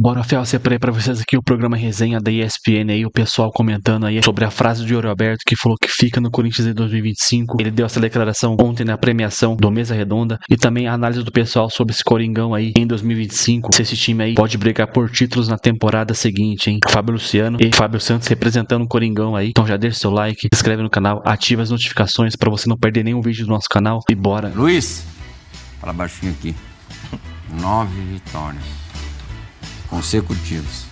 Bora, Fel, separei pra vocês aqui o programa Resenha da ESPN aí, o pessoal comentando aí sobre a frase do Yuri Alberto, que falou que fica no Corinthians em 2025. Ele deu essa declaração ontem na premiação do Mesa Redonda, e também a análise do pessoal sobre esse Coringão aí em 2025, se esse time aí pode brigar por títulos na temporada seguinte, hein? Fábio Luciano e Fábio Santos representando o Coringão aí. Então já deixa seu like, se inscreve no canal, ativa as notificações pra você não perder nenhum vídeo do nosso canal e bora. Luiz, fala baixinho aqui. 9 vitórias consecutivos.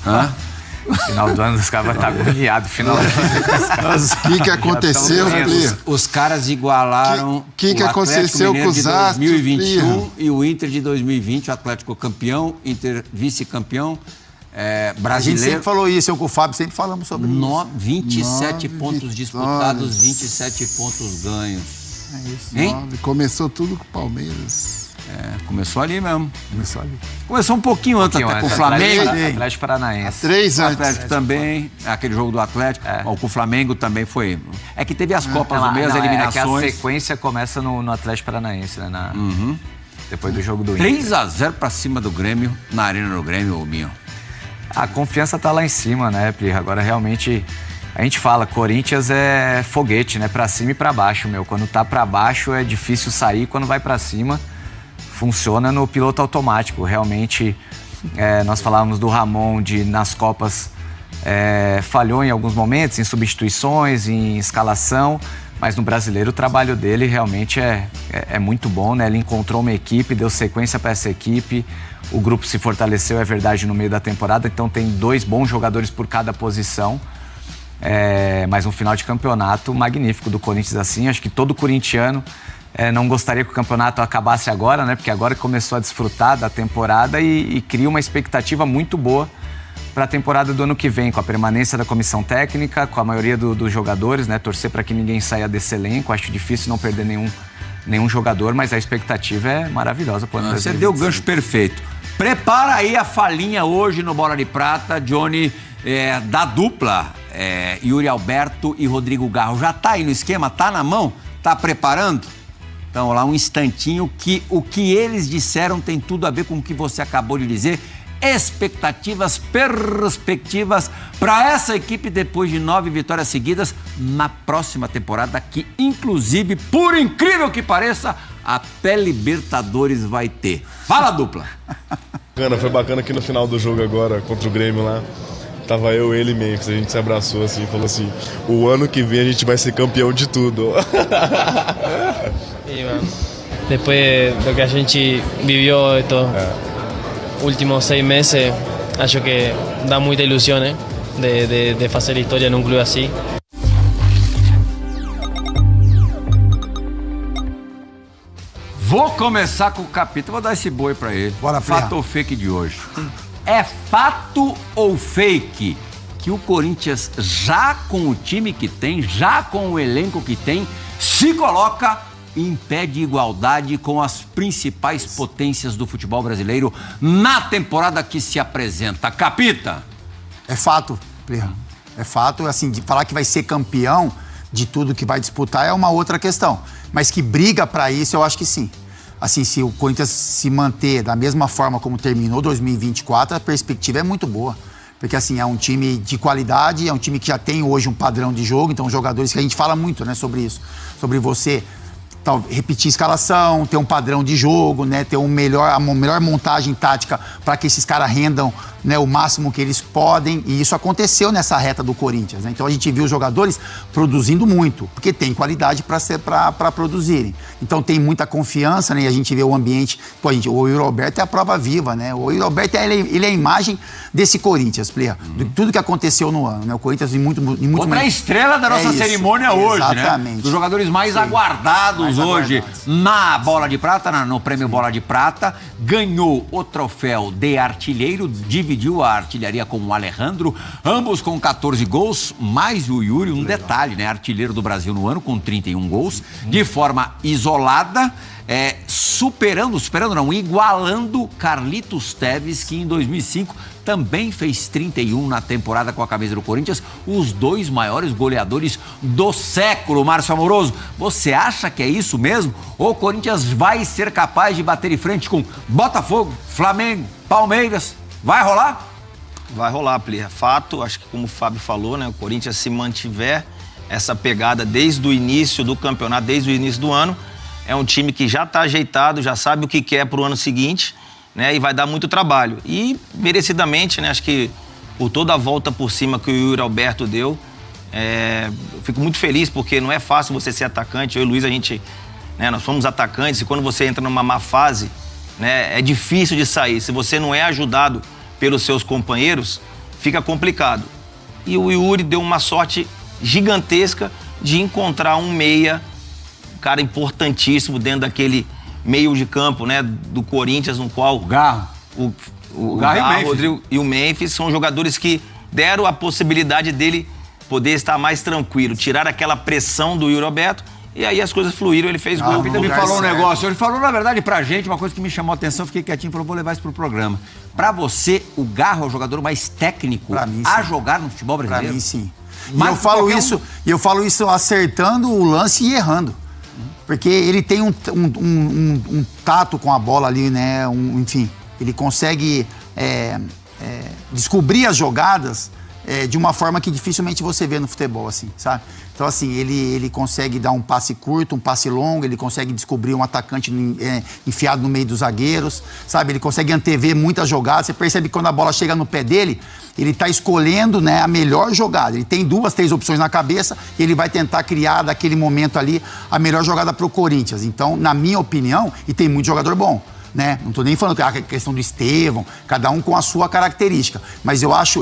Hã? No final do ano os caras vão estar agoniados. Final do ano. O que aconteceu, Plia? Os caras igualaram o que aconteceu com os astros, 2021 e o Inter de 2020, o Atlético campeão, Inter vice-campeão, brasileiro. A gente sempre falou isso, eu com o Fábio sempre falamos sobre isso. 27 pontos disputados, 27 pontos ganhos. É isso, hein? Começou tudo com o Palmeiras. Começou ali mesmo. Começou ali. Começou um pouquinho antes, até com o Flamengo. Atlético Paranaense. 3 O anos. Atlético também, aquele jogo do Atlético. Com o Flamengo também foi. É que teve as Copas do meio, as eliminações. É que a sequência começa no Atlético Paranaense, né? Depois do jogo do Inter. 3-0 pra cima do Grêmio, na Arena do Grêmio, o Binho. A confiança tá lá em cima, né, Plirra? Agora, realmente, a gente fala, Corinthians é foguete, né? Pra cima e pra baixo, meu. Quando tá pra baixo é difícil sair, quando vai pra cima funciona no piloto automático. Realmente, nós falávamos do Ramon nas Copas, falhou em alguns momentos, em substituições, em escalação, mas no Brasileiro o trabalho dele realmente é muito bom, né? Ele encontrou uma equipe, deu sequência para essa equipe, o grupo se fortaleceu, é verdade, no meio da temporada, então tem 2 bons jogadores por cada posição, mas um final de campeonato magnífico do Corinthians assim. Acho que todo corintiano não gostaria que o campeonato acabasse agora, né? Porque agora começou a desfrutar da temporada e cria uma expectativa muito boa para a temporada do ano que vem, com a permanência da comissão técnica, com a maioria dos jogadores, né? Torcer para que ninguém saia desse elenco. Acho difícil não perder nenhum jogador, mas a expectativa é maravilhosa. Você deu o gancho perfeito. Prepara aí a falinha hoje no Bola de Prata, Johnny, da dupla Yuri Alberto e Rodrigo Garro. Já tá aí no esquema? Tá na mão? Tá preparando? Então, lá um instantinho que o que eles disseram tem tudo a ver com o que você acabou de dizer. Expectativas, perspectivas para essa equipe depois de 9 vitórias seguidas na próxima temporada, que inclusive, por incrível que pareça, até Libertadores vai ter. Fala, dupla! Foi bacana que no final do jogo agora, contra o Grêmio lá, tava eu, ele e Memphis, a gente se abraçou assim e falou assim, o ano que vem a gente vai ser campeão de tudo. Y bueno, después de lo que a gente vivió estos últimos 6 meses, acho que dá muita ilusão, né? De fazer história num clube assim. Vou começar com o capítulo, vou dar esse boi pra ele. Bora, fato ou fake de hoje? É fato ou fake que o Corinthians, já com o time que tem, já com o elenco que tem, se coloca em pé de igualdade com as principais potências do futebol brasileiro na temporada que se apresenta? Capita? É fato, Plirra. É fato, assim, de falar que vai ser campeão de tudo que vai disputar é uma outra questão. Mas que briga para isso, eu acho que sim. Assim, se o Corinthians se manter da mesma forma como terminou 2024, a perspectiva é muito boa. Porque, assim, é um time de qualidade, é um time que já tem hoje um padrão de jogo, então jogadores que a gente fala muito, né, sobre isso. Sobre você repetir escalação, ter um padrão de jogo, né, ter uma melhor montagem tática para que esses caras rendam, né, o máximo que eles podem, e isso aconteceu nessa reta do Corinthians, né? Então a gente viu os jogadores produzindo muito, porque tem qualidade para produzirem. Então tem muita confiança, né? E a gente vê o ambiente. Pô, o Yuri Alberto é a prova viva, né? O Yuri Alberto ele é a imagem desse Corinthians, Plirra, de tudo que aconteceu no ano, né? O Corinthians em muito outra estrela da nossa cerimônia hoje, exatamente, né? Dos jogadores mais aguardados hoje na Bola de Prata, no Prêmio Bola de Prata, ganhou o troféu de artilheiro, dividido dividiu a artilharia com o Alejandro, ambos com 14 gols, mais o Yuri. Um detalhe, né? Artilheiro do Brasil no ano com 31 gols, de forma isolada, igualando Carlitos Tevez, que em 2005 também fez 31 na temporada com a camisa do Corinthians, os 2 maiores goleadores do século. Márcio Amoroso, você acha que é isso mesmo? Ou o Corinthians vai ser capaz de bater em frente com Botafogo, Flamengo, Palmeiras? Vai rolar? Vai rolar, Plirra. Fato, acho que como o Fábio falou, né? O Corinthians, se mantiver essa pegada desde o início do campeonato, desde o início do ano, é um time que já está ajeitado, já sabe o que quer para o ano seguinte, né? E vai dar muito trabalho. E merecidamente, né? Acho que por toda a volta por cima que o Yuri Alberto deu, eu fico muito feliz, porque não é fácil você ser atacante. Eu e o Luiz, a gente, né? Nós somos atacantes, e quando você entra numa má fase, né? É difícil de sair. Se você não é ajudado pelos seus companheiros, fica complicado. E o Yuri deu uma sorte gigantesca de encontrar um meia, um cara importantíssimo dentro daquele meio de campo, né, do Corinthians, no qual o Garro, o Garro, Rodrigo e o Memphis são jogadores que deram a possibilidade dele poder estar mais tranquilo, tirar aquela pressão do Yuri Alberto, e aí as coisas fluíram, ele fez gol. Ele me falou um negócio, ele falou na verdade pra gente uma coisa que me chamou a atenção, fiquei quietinho, falou, vou levar isso pro programa. Pra você, o Garro é o jogador mais técnico a jogar no futebol brasileiro? Pra mim, sim. E eu falo isso acertando o lance e errando. Porque ele tem um tato com a bola ali, né? Enfim, ele consegue descobrir as jogadas de uma forma que dificilmente você vê no futebol, assim, sabe? Então, assim, ele consegue dar um passe curto, um passe longo, ele consegue descobrir um atacante enfiado no meio dos zagueiros, sabe? Ele consegue antever muitas jogadas. Você percebe que quando a bola chega no pé dele, ele está escolhendo, né, a melhor jogada. Ele tem 2, 3 opções na cabeça e ele vai tentar criar daquele momento ali a melhor jogada para o Corinthians. Então, na minha opinião, e tem muito jogador bom, né? Não estou nem falando que a questão do Estevão, cada um com a sua característica, mas eu acho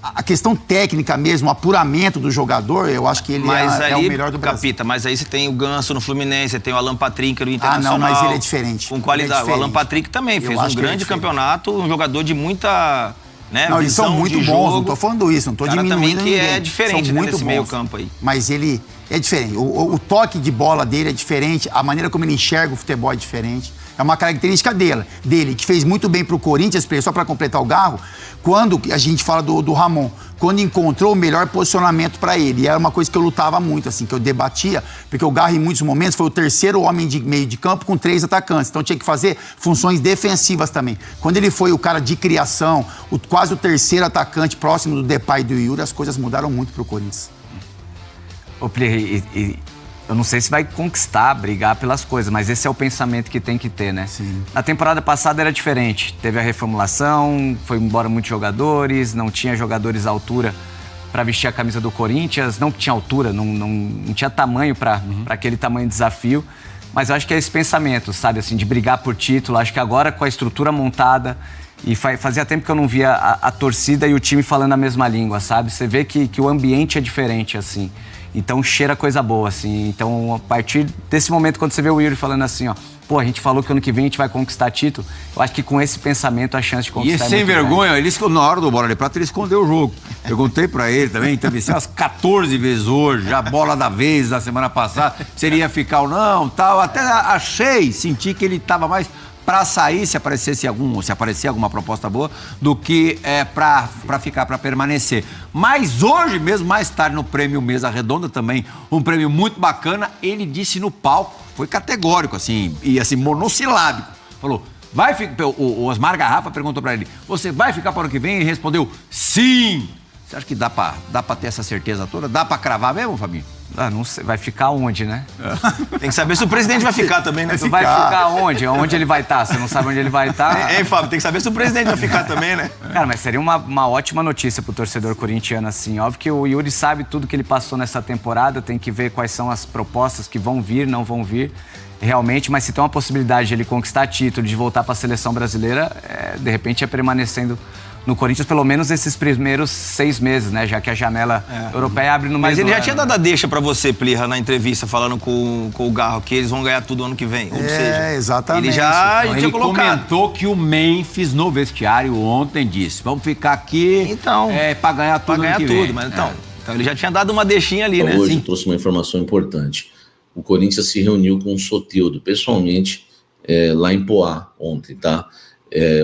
a questão técnica mesmo, o apuramento do jogador, eu acho que ele é o melhor do Brasil. Capita, mas aí você tem o Ganso no Fluminense, você tem o Alan Patrick no Internacional. Ah, não, mas ele é diferente. Com qualidade. O Alan Patrick também fez um grande campeonato, um jogador de muita, né, não, eles são muito bons, não tô falando isso, não tô diminuindo ninguém. É diferente, né, nesse meio campo aí. Mas ele é diferente, o toque de bola dele é diferente, a maneira como ele enxerga o futebol é diferente. É uma característica dele, que fez muito bem pro Corinthians, só para completar o Garro, quando a gente fala do Ramon, quando encontrou o melhor posicionamento para ele. E era uma coisa que eu lutava muito, assim, que eu debatia, porque o Garro, em muitos momentos, foi o terceiro homem de meio de campo com 3 atacantes. Então tinha que fazer funções defensivas também. Quando ele foi o cara de criação, quase o terceiro atacante próximo do Depay e do Yuri, as coisas mudaram muito pro Corinthians. Ô, Plirra, eu não sei se vai conquistar, brigar pelas coisas, mas esse é o pensamento que tem que ter, né? Sim. Na temporada passada era diferente. Teve a reformulação, foi embora muitos jogadores, não tinha jogadores à altura para vestir a camisa do Corinthians, não tinha altura, não tinha tamanho para aquele tamanho de desafio. Mas eu acho que é esse pensamento, sabe, assim, de brigar por título. Acho que agora com a estrutura montada, e fazia tempo que eu não via a torcida e o time falando a mesma língua, sabe? Você vê que o ambiente é diferente, assim. Então cheira coisa boa, assim. Então, a partir desse momento, quando você vê o Yuri falando assim, ó, pô, a gente falou que ano que vem a gente vai conquistar título, eu acho que com esse pensamento a chance de conquistar sem vergonha, na hora do Bola de Prata, ele escondeu o jogo. Perguntei pra ele também, entrevistei umas 14 vezes hoje, a bola da vez da semana passada, se ele ia ficar ou não, tal. Até senti que ele tava mais para sair, se aparecer alguma proposta boa, do que para ficar, para permanecer. Mas hoje mesmo, mais tarde, no prêmio Mesa Redonda também, um prêmio muito bacana, ele disse no palco, foi categórico, assim, e assim, monossilábico. Falou, vai ficar, o Osmar Garrafa perguntou para ele, você vai ficar para o ano que vem? Ele respondeu, sim! Você acha que dá pra ter essa certeza toda? Dá pra cravar mesmo, Fabinho? Ah, não sei. Vai ficar onde, né? Tem que saber se o presidente vai ficar também, né? Vai ficar onde? Onde ele vai estar? Você não sabe onde ele vai estar? Hein, Fábio? Tem que saber se o presidente vai ficar também, né? Cara, mas seria uma ótima notícia pro torcedor corintiano, assim. Óbvio que o Yuri sabe tudo que ele passou nessa temporada, tem que ver quais são as propostas que vão vir, não vão vir, realmente. Mas se tem uma possibilidade de ele conquistar título, de voltar pra seleção brasileira, de repente é permanecendo no Corinthians pelo menos esses primeiros 6 meses, né? Já que a janela europeia abre no mês. Mas ele do já ano, tinha dado a deixa pra você, Plirra, na entrevista, falando com o Garro, que eles vão ganhar tudo ano que vem. Ou seja, exatamente. ele já Então, tinha ele colocado. comentou que o Memphis no vestiário ontem disse: vamos ficar aqui Então, pra ganhar tudo. Pra ganhar ano que tudo, vem. mas então ele já tinha dado uma deixinha ali, né? Hoje trouxe uma informação importante. O Corinthians se reuniu com o Soteldo pessoalmente lá em Poá ontem, tá?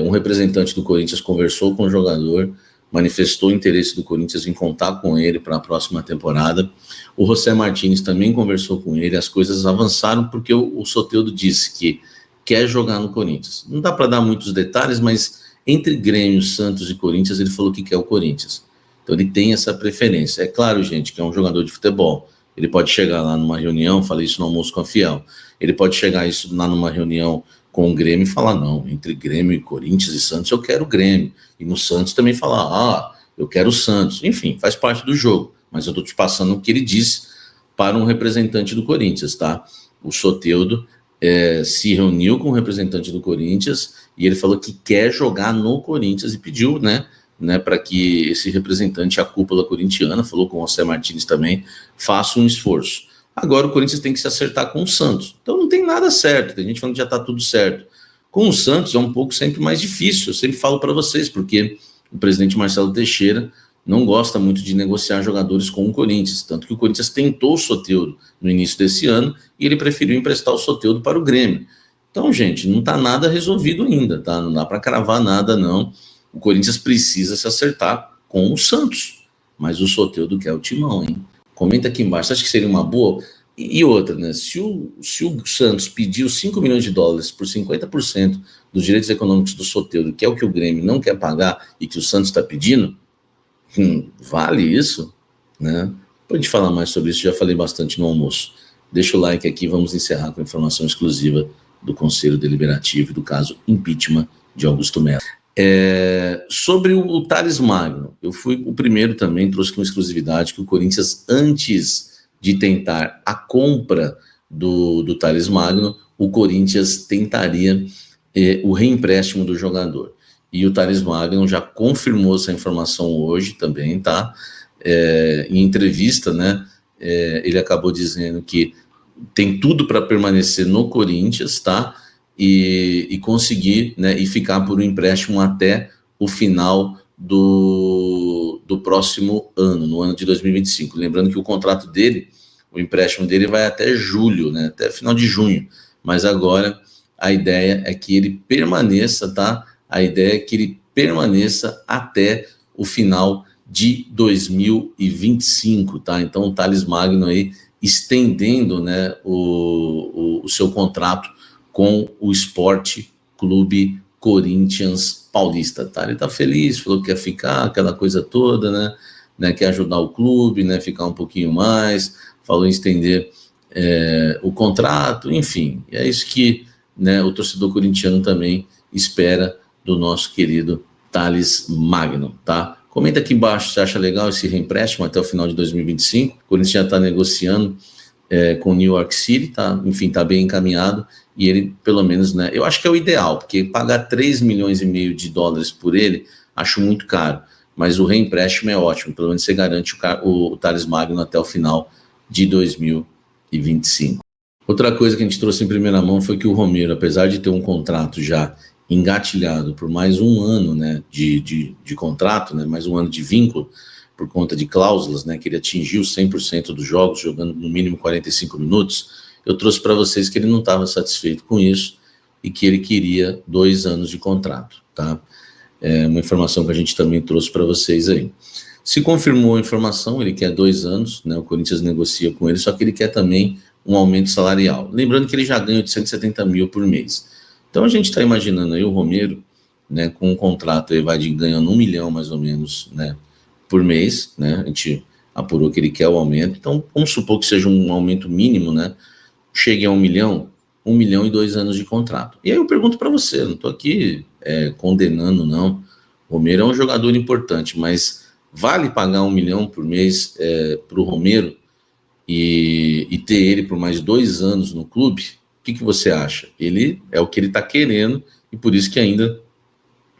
Um representante do Corinthians conversou com o jogador, manifestou o interesse do Corinthians em contar com ele para a próxima temporada. O José Martínez também conversou com ele, as coisas avançaram porque o Soteldo disse que quer jogar no Corinthians. Não dá para dar muitos detalhes, mas entre Grêmio, Santos e Corinthians, ele falou que quer o Corinthians. Então ele tem essa preferência. É claro, gente, que é um jogador de futebol. Ele pode chegar lá numa reunião, falei isso no almoço com a Fiel, ele pode chegar isso lá numa reunião com o Grêmio e falar, não, entre Grêmio e Corinthians e Santos eu quero o Grêmio. E no Santos também falar, eu quero o Santos. Enfim, faz parte do jogo. Mas eu estou te passando o que ele disse para um representante do Corinthians, tá? O Soteldo se reuniu com o representante do Corinthians e ele falou que quer jogar no Corinthians e pediu, né, para que esse representante, a cúpula corintiana, falou com o José Martínez também, faça um esforço. Agora o Corinthians tem que se acertar com o Santos. Então não tem nada certo, tem gente falando que já está tudo certo. Com o Santos é um pouco sempre mais difícil, eu sempre falo para vocês, porque o presidente Marcelo Teixeira não gosta muito de negociar jogadores com o Corinthians, tanto que o Corinthians tentou o Soteldo no início desse ano e ele preferiu emprestar o Soteldo para o Grêmio. Então, gente, não está nada resolvido ainda, tá? Não dá para cravar nada, não. O Corinthians precisa se acertar com o Santos, mas o Soteldo quer o timão, hein? Comenta aqui embaixo, você acha que seria uma boa? E outra, né? Se o Santos pedir os 5 milhões de dólares por 50% dos direitos econômicos do Soteldo, que é o que o Grêmio não quer pagar e que o Santos está pedindo, vale isso? Né? Depois de falar mais sobre isso, já falei bastante no almoço. Deixa o like aqui, vamos encerrar com a informação exclusiva do Conselho Deliberativo do caso impeachment de Augusto Melo. Sobre o Thales Magno, eu fui o primeiro também, trouxe com exclusividade que o Corinthians, antes de tentar a compra do Thales Magno, o Corinthians tentaria o reempréstimo do jogador. E o Thales Magno já confirmou essa informação hoje também, tá? Em entrevista, né? Ele acabou dizendo que tem tudo para permanecer no Corinthians, tá? E conseguir, né, e ficar por um empréstimo até o final do próximo ano, no ano de 2025. Lembrando que o contrato dele, o empréstimo dele vai até julho, né, até final de junho. Mas agora a ideia é que ele permaneça, tá? A ideia é que ele permaneça até o final de 2025, tá? Então o Thales Magno aí estendendo, né, o seu contrato com o Esporte Clube Corinthians Paulista, tá? Ele tá feliz, falou que quer ficar, aquela coisa toda, né? Quer ajudar o clube, né? Ficar um pouquinho mais, falou em estender o contrato, enfim. E é isso que, né, o torcedor corintiano também espera do nosso querido Thales Magno, tá? Comenta aqui embaixo se acha legal esse reempréstimo até o final de 2025. O Corinthians já está negociando com o New York City, tá? Enfim, tá bem encaminhado. E ele, pelo menos, né, eu acho que é o ideal, porque pagar 3,5 milhões de dólares por ele, acho muito caro, mas o reempréstimo é ótimo, pelo menos você garante o Thales Magno até o final de 2025. Outra coisa que a gente trouxe em primeira mão foi que o Romero, apesar de ter um contrato já engatilhado por mais um ano, né, de contrato, né, mais um ano de vínculo, por conta de cláusulas, né, que ele atingiu 100% dos jogos, jogando no mínimo 45 minutos, eu trouxe para vocês que ele não estava satisfeito com isso e que ele queria 2 anos de contrato, tá? É uma informação que a gente também trouxe para vocês aí. Se confirmou a informação, ele quer 2 anos, né? O Corinthians negocia com ele, só que ele quer também um aumento salarial. Lembrando que ele já ganha 870 mil por mês. Então a gente está imaginando aí o Romero, né, com um contrato, ele vai ganhando 1 milhão mais ou menos, né, por mês, né? A gente apurou que ele quer o aumento, então vamos supor que seja um aumento mínimo, né? Chegue a 1 milhão e 2 anos de contrato. E aí eu pergunto para você, não estou aqui condenando, não. O Romero é um jogador importante, mas vale pagar 1 milhão por mês para o Romero e ter ele por mais 2 anos no clube? O que você acha? Ele é o que ele está querendo e por isso que ainda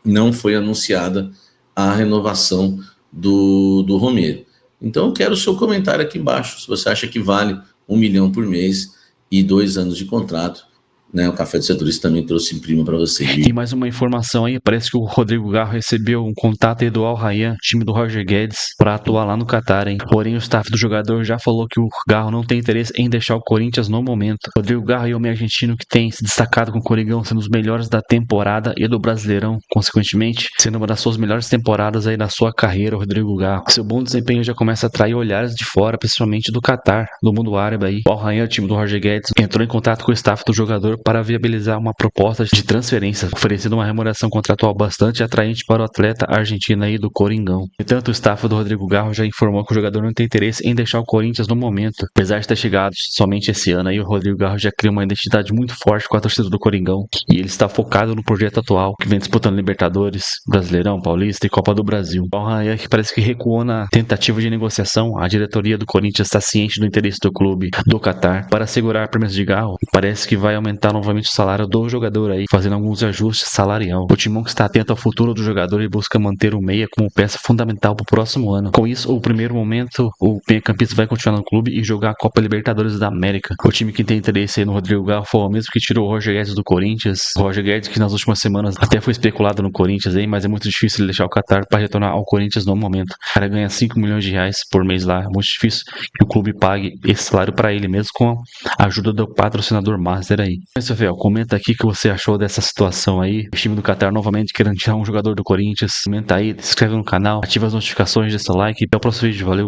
não foi anunciada a renovação do Romero. Então eu quero o seu comentário aqui embaixo, se você acha que vale 1 milhão por mês e 2 anos de contrato, né? O Café do Setorista também trouxe em prima para você. E mais uma informação aí, parece que o Rodrigo Garro recebeu um contato aí do Al Rayyan, time do Roger Guedes, para atuar lá no Catar, hein? Porém, o staff do jogador já falou que o Garro não tem interesse em deixar o Corinthians no momento. Rodrigo Garro é o meio argentino que tem se destacado com o Coringão, sendo os melhores da temporada e do Brasileirão, consequentemente, sendo uma das suas melhores temporadas aí na sua carreira, o Rodrigo Garro. Seu bom desempenho já começa a atrair olhares de fora, principalmente do Catar, do mundo árabe aí. O Al Rayyan, time do Roger Guedes, entrou em contato com o staff do jogador para viabilizar uma proposta de transferência, oferecendo uma remuneração contratual bastante atraente para o atleta argentino aí do Coringão. No entanto, o staff do Rodrigo Garro já informou que o jogador não tem interesse em deixar o Corinthians no momento. Apesar de ter chegado somente esse ano aí, o Rodrigo Garro já cria uma identidade muito forte com a torcida do Coringão e ele está focado no projeto atual, que vem disputando Libertadores, Brasileirão, Paulista e Copa do Brasil. O Al Rayyan, que parece que recuou na tentativa de negociação, a diretoria do Corinthians está ciente do interesse do clube do Catar para segurar a promessa de Garro e parece que vai aumentar novamente o salário do jogador aí, fazendo alguns ajustes salarial. O Timão que está atento ao futuro do jogador e busca manter o meia como peça fundamental para o próximo ano. Com isso, o primeiro momento, o meio-campista vai continuar no clube e jogar a Copa Libertadores da América. O time que tem interesse aí no Rodrigo Garro foi o mesmo que tirou o Roger Guedes do Corinthians. O Roger Guedes, que nas últimas semanas até foi especulado no Corinthians aí, mas é muito difícil ele deixar o Catar para retornar ao Corinthians no momento. O cara ganha 5 milhões de reais por mês lá, é muito difícil que o clube pague esse salário para ele mesmo com a ajuda do patrocinador master aí. Mas, Rafael, comenta aqui o que você achou dessa situação aí. O time do Catar novamente querendo tirar um jogador do Corinthians. Comenta aí, se inscreve no canal, ativa as notificações, deixa o like e até o próximo vídeo. Valeu!